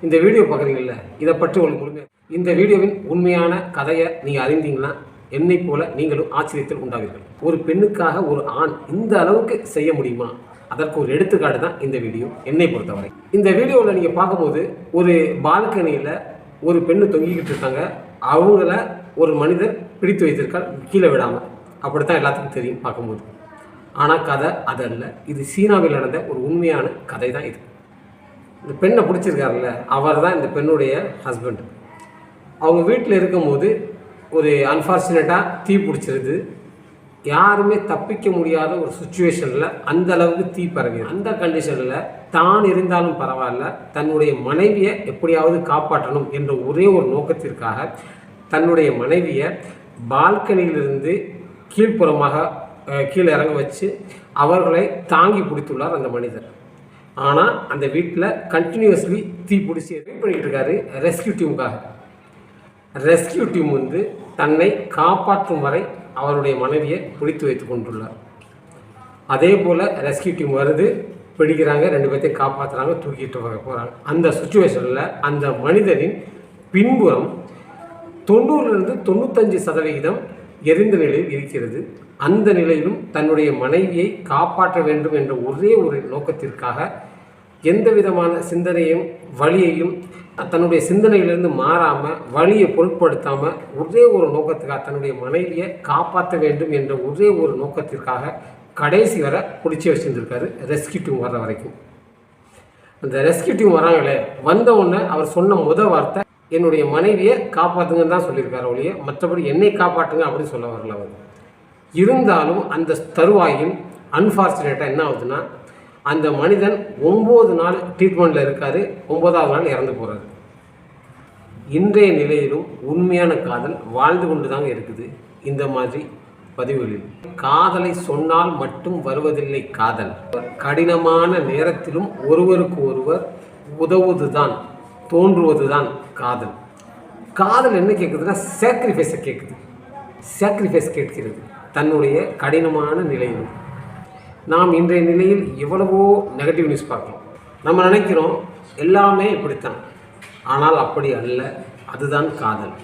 இந்த வீடியோ பார்க்குறீங்கல்ல, இதை பற்றி உங்களுக்கு முழுமையாக இந்த வீடியோவின் உண்மையான கதையை நீங்கள் அறிந்தீங்கன்னா என்னை போல நீங்களும் ஆச்சரியத்தில் உண்டாவீர்கள். ஒரு பெண்ணுக்காக ஒரு ஆண் இந்த அளவுக்கு செய்ய முடியுமா? அதற்கு ஒரு எடுத்துக்காட்டு தான் இந்த வீடியோ என்னை பொறுத்தவரை. இந்த வீடியோவில் நீங்கள் பார்க்கும்போது ஒரு பால்கனியில் ஒரு பெண்ணு தொங்கிக்கிட்டு இருக்காங்க. அவங்கள ஒரு மனிதர் பிடித்து வைத்திருக்கார், கீழே விடாமல். அப்படித்தான் எல்லாத்துக்கும் தெரியும் பார்க்கும்போது. ஆனால் கதை அதல்ல. இது சீனாவில் நடந்த ஒரு உண்மையான கதை தான் இது. இந்த பெண்ணை பிடிச்சிருக்காருல்ல, அவர் தான் இந்த பெண்ணுடைய ஹஸ்பண்ட். அவங்க வீட்டில் இருக்கும்போது ஒரு அன்ஃபார்ச்சுனேட்டாக தீ பிடிச்சிருது. யாருமே தப்பிக்க முடியாத ஒரு சுச்சுவேஷனில் அந்த அளவுக்கு தீ பரவி, அந்த கண்டிஷனில் தான் இருந்தாலும் பரவாயில்ல, தன்னுடைய மனைவியை எப்படியாவது காப்பாற்றணும் என்ற ஒரே ஒரு நோக்கத்திற்காக தன்னுடைய மனைவியை பால்கனியிலிருந்து கீழ்ப்புறமாக கீழே இறங்க வச்சு அவர்களை தாங்கி பிடித்துள்ளார் அந்த மனிதர். ஆனால் அந்த வீட்டில் கண்டினியூஸ்லி தீ பிடிச்சி வெயிட் பண்ணிக்கிட்டு இருக்காரு ரெஸ்கியூ டீமுக்காக. ரெஸ்கியூ டீம் தன்னை காப்பாற்றும் வரை அவருடைய மனைவியை பிடித்து வைத்து கொண்டுள்ளார். அதே போல் ரெஸ்கியூ டீம் வருது, பிடிக்கிறாங்க, 2 பேர்த்தையும் காப்பாற்றுறாங்க, தூக்கிட்டு போகிறாங்க. அந்த சுச்சுவேஷனில் அந்த மனிதனின் பின்புறம் 90லிருந்து 95% எரிந்த நிலையில் இருக்கிறது. அந்த நிலையிலும் தன்னுடைய மனைவியை காப்பாற்ற வேண்டும் என்ற ஒரே ஒரு நோக்கத்திற்காக எந்த விதமான சிந்தனையும் வழியையும் தன்னுடைய சிந்தனையிலிருந்து மாறாமல், வழியை பொருட்படுத்தாமல், ஒரே ஒரு நோக்கத்துக்காக தன்னுடைய மனைவியை காப்பாற்ற வேண்டும் என்ற ஒரே ஒரு நோக்கத்திற்காக கடைசி வரை பிடிச்சி வச்சுருந்துருக்காரு ரெஸ்கியூ டீம் வர்ற வரைக்கும். அந்த ரெஸ்கியூ டீம் வராங்களே, வந்தவுடனே அவர் சொன்ன வார்த்தை என்னுடைய மனைவியை காப்பாற்றுங்கன்னு தான் சொல்லியிருக்காரு ஒழிய மற்றபடி என்னை காப்பாற்றுங்க அப்படின்னு சொல்ல வரல அவர். இருந்தாலும் அந்த தருவாயில் அன்ஃபார்ச்சுனேட்டாக என்ன ஆகுதுன்னா, அந்த மனிதன் 9 நாள் ட்ரீட்மெண்ட்டில் இருக்கார், 9ஆவது நாள் இறந்து போகிறார். இன்றைய நிலையிலும் உண்மையான காதல் வாழ்ந்து கொண்டு தாங்க இருக்குது. இந்த மாதிரி பதிவுகளில் காதலை சொன்னால் மட்டும் வருவதில்லை காதல். கடினமான நேரத்திலும் ஒருவருக்கு ஒருவர் உதவுவதுதான், தோன்றுவதுதான் காதல். காதல் என்ன கேட்குதுன்னா சாக்ரிஃபைஸை கேட்குது. சாக்ரிஃபைஸ் கேட்கிறது தன்னுடைய கடினமான நிலையிலும். நாம் இன்றைய நிலையில் எவ்வளவோ நெகட்டிவ் நியூஸ் பார்க்கலாம். நம்ம நினைக்கிறோம் எல்லாமே இப்படித்தான், ஆனால் அப்படி அல்ல. அதுதான் காதல்.